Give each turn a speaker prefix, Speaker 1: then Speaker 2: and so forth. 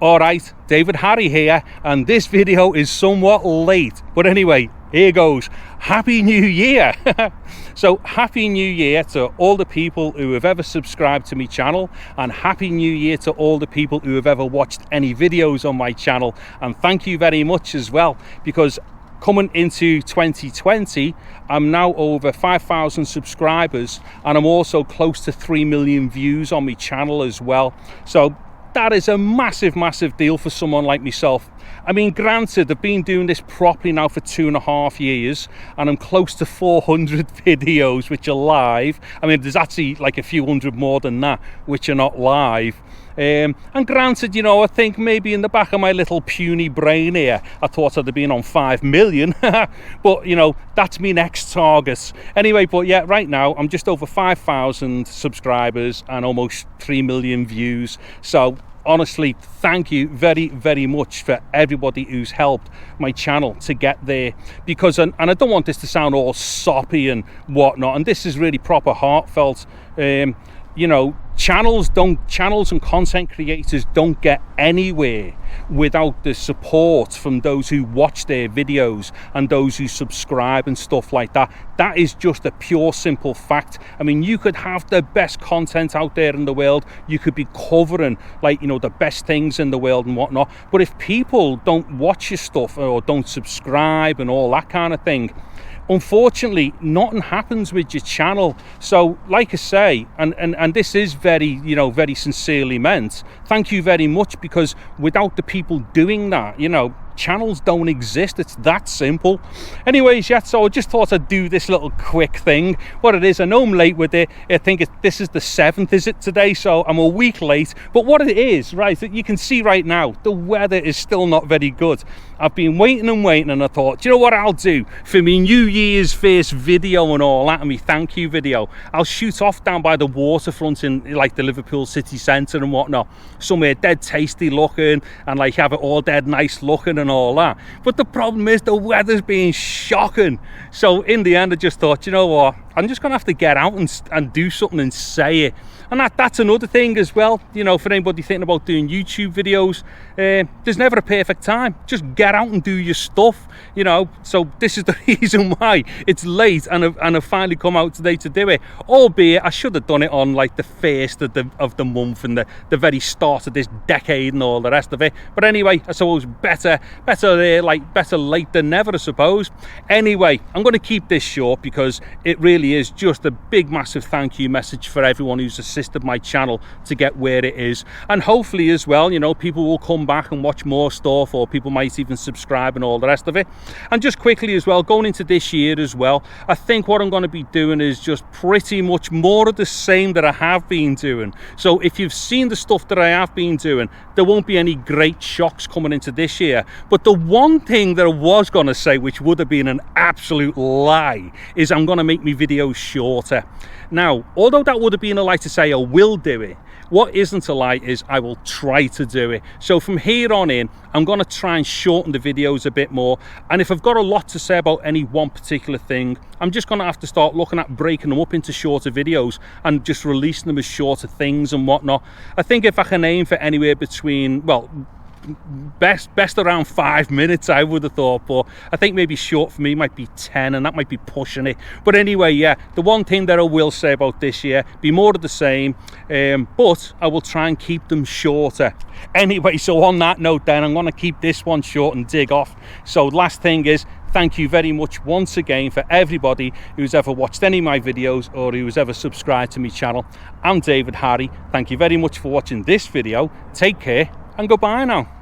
Speaker 1: Alright, David Harry here, and this video is somewhat late, but anyway, here goes. Happy New Year! So Happy New Year to all the people who have ever subscribed to my channel, and Happy New Year to all the people who have ever watched any videos on my channel. And thank you very much as well, because coming into 2020, I'm now over 5,000 subscribers, and I'm also close to 3 million views on my channel as well. So that is a massive deal for someone like myself. I mean, granted, I've been doing this properly now for 2.5 years, and I'm close to 400 videos which are live. I mean, there's actually like a few hundred more than that which are not live. And granted, you know, I think maybe in the back of my little puny brain here, I thought I'd have been on 5 million, but you know, that's my next target. Anyway, but yeah, right now I'm just over 5,000 subscribers and almost 3 million views. So honestly, thank you very much for everybody who's helped my channel to get there, because and I don't want this to sound all soppy and whatnot, and this is really proper heartfelt. You know, channels and content creators don't get anywhere without the support from those who watch their videos and those who subscribe and stuff like that. That is just a pure simple fact. I mean, you could have the best content out there in the world, you could be covering, like, you know, the best things in the world and whatnot, but if people don't watch your stuff or don't subscribe and all that kind of thing, unfortunately nothing happens with your channel. So like I say, and this is very, you know, very sincerely meant, thank you very much, because without the people doing that, you know, channels don't exist. It's that simple. Anyways, yeah, so I just thought I'd do this little quick thing. What it is, I know I'm late with it. I think this is the 7th, is it, today? So I'm a week late. But what it is, right, you can see right now, the weather is still not very good. I've been waiting, and I thought, you know what I'll do for me New Year's first video and all that, and me thank you video, I'll shoot off down by the waterfront in like the Liverpool city centre and whatnot, somewhere dead tasty looking, and like have it all dead nice looking and all that. But the problem is the weather's been shocking. So in the end, I just thought, you know what, I'm just gonna have to get out and do something and say it. And that's another thing as well, you know, for anybody thinking about doing YouTube videos, there's never a perfect time. Just get out and do your stuff, you know. So this is the reason why it's late, and I've finally come out today to do it, albeit I should have done it on like the 1st of the month and the very start of this decade and all the rest of it. But anyway, I suppose better late than never, I suppose. Anyway, I'm going to keep this short, because it really is just a big massive thank you message for everyone who's assisted my channel to get where it is. And hopefully as well, you know, people will come back and watch more stuff, or people might even subscribe and all the rest of it. And just quickly as well, going into this year as well, I think what I'm going to be doing is just pretty much more of the same that I have been doing. So if you've seen the stuff that I have been doing, there won't be any great shocks coming into this year. But the one thing that I was going to say, which would have been an absolute lie, is I'm going to make my videos shorter. Now, although that would have been a lie to say I will do it, what isn't a lie is I will try to do it. So from here on in, I'm going to try and shorten the videos a bit more. And if I've got a lot to say about any one particular thing, I'm just going to have to start looking at breaking them up into shorter videos and just releasing them as shorter things and whatnot. I think if I can aim for anywhere between, well, best around 5 minutes, I would have thought, but I think maybe short for me might be 10, and that might be pushing it. But anyway, yeah, the one thing that I will say about this year, be more of the same, but I will try and keep them shorter. Anyway, so on that note then, I'm going to keep this one short and dig off. So last thing is, thank you very much once again for everybody who's ever watched any of my videos or who's ever subscribed to my channel. I'm David Harry. Thank you very much for watching this video. Take care and goodbye now.